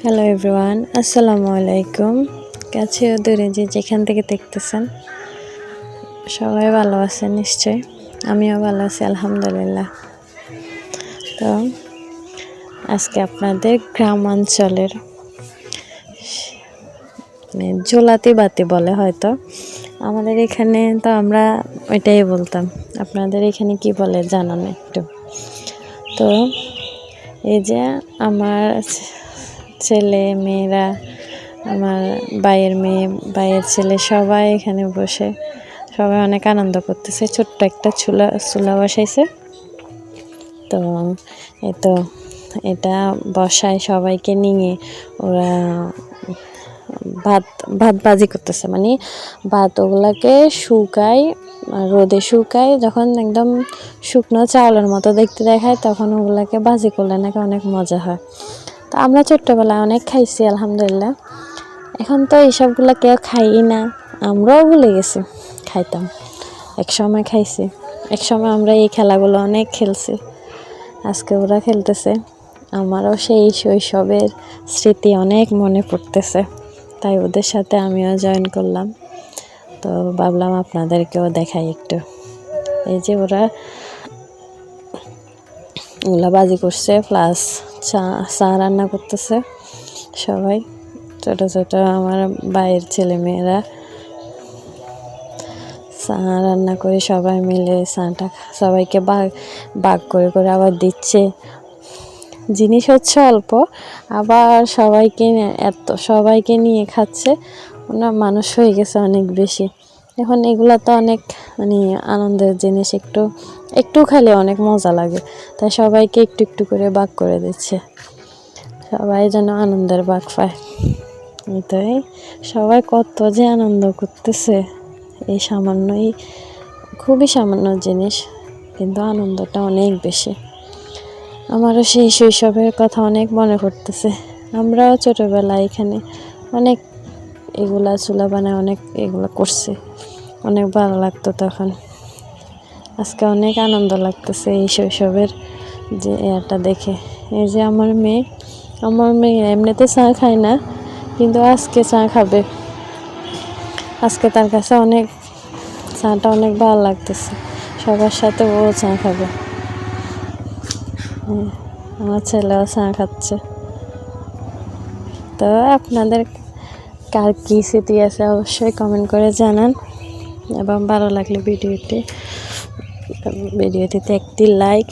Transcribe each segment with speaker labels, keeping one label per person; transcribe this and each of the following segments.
Speaker 1: Hello everyone, আসসালামু আলাইকুম। কাছে ও দূরে যে যেখান থেকে দেখতেছেন সবাই ভালো আছেন নিশ্চয়ই। আমিও ভালো আছি আলহামদুলিল্লাহ। তো আজকে আপনাদের গ্রামাঞ্চলের জোলাতি বাতি বলে হয়তো, আমাদের এখানে তো আমরা ওইটাই বলতাম। আপনাদের এখানে কি বলে জানান একটু। তো এই যে আমার ছেলে মেয়েরা, আমার ভাইয়ের মেয়ে, ভাইয়ের ছেলে সবাই এখানে বসে সবাই অনেক আনন্দ করতেছে। ছোট্ট একটা চুলা বসাইছে। তো এটা বসায় সবাইকে নিয়ে ওরা ভাত ভাজি করতেছে, মানে ভাত ওগুলাকে শুকায়, রোদে শুকায়, যখন একদম শুকনো চাউলের মতো দেখতে দেখায় তখন ওগুলাকে ভাজি করলে নাকি অনেক মজা হয়। তো আমরা ছোট্টবেলায় অনেক খাইছি আলহামদুলিল্লাহ। এখন তো এইসবগুলো কেউ খাই না, আমরাও ভুলে গেছি। খাইতাম এক সময়, খাইছি এক সময়, আমরা এই খেলাগুলো অনেক খেলছি। আজকে ওরা খেলতেছে, আমারও সেই শৈশবের স্মৃতি অনেক মনে পড়তেছে, তাই ওদের সাথে আমিও জয়েন করলাম। তো ভাবলাম আপনাদেরকেও দেখাই একটু। এই যে ওরা ওগুলা বাজি করছে, প্লাস চা রান্না করতেছে সবাই। ছোট ছোট আমার ভাইয়ের ছেলে মেয়েরা চা রান্না করে সবাই মিলে চাটা সবাইকে ভাগ করে করে আবার দিচ্ছে। জিনিস হচ্ছে অল্প, আবার সবাইকে নিয়ে খাচ্ছে। ওনার মানুষ হয়ে গেছে অনেক বেশি। এখন এগুলা তো অনেক মানে আনন্দের জিনিস, একটু খেলে অনেক মজা লাগে, তাই সবাইকে একটু একটু করে ভাগ করে দিচ্ছে, সবাই যেন আনন্দের ভাগ পায়। তাই সবাই কত যে আনন্দ করতেছে, এই খুবই সামান্য জিনিস, কিন্তু আনন্দটা অনেক বেশি। আমারও সেই শৈশবের কথা অনেক মনে পড়তেছে। আমরাও ছোটোবেলায় এখানে অনেক এগুলা চুলা বানায় অনেক এগুলো করছি, অনেক ভালো লাগতো তখন। আজকে অনেক আনন্দ লাগতেছে এই শৈশবের যে এটা দেখে। এই যে আমার মেয়ে এমনিতে চা খায় না, কিন্তু আজকে চা খাবে। আজকে তার কাছে চাটা অনেক ভালো লাগতেছে, সবার সাথে ও চা খাবে। আমার ছেলেও চা খাচ্ছে। তো আপনাদের কার কী স্মৃতি আছে অবশ্যই কমেন্ট করে জানান, এবং ভালো লাগলে ভিডিওটিতে একটি লাইক,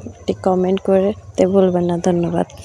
Speaker 1: একটি কমেন্ট করতে ভুলবেন না। ধন্যবাদ।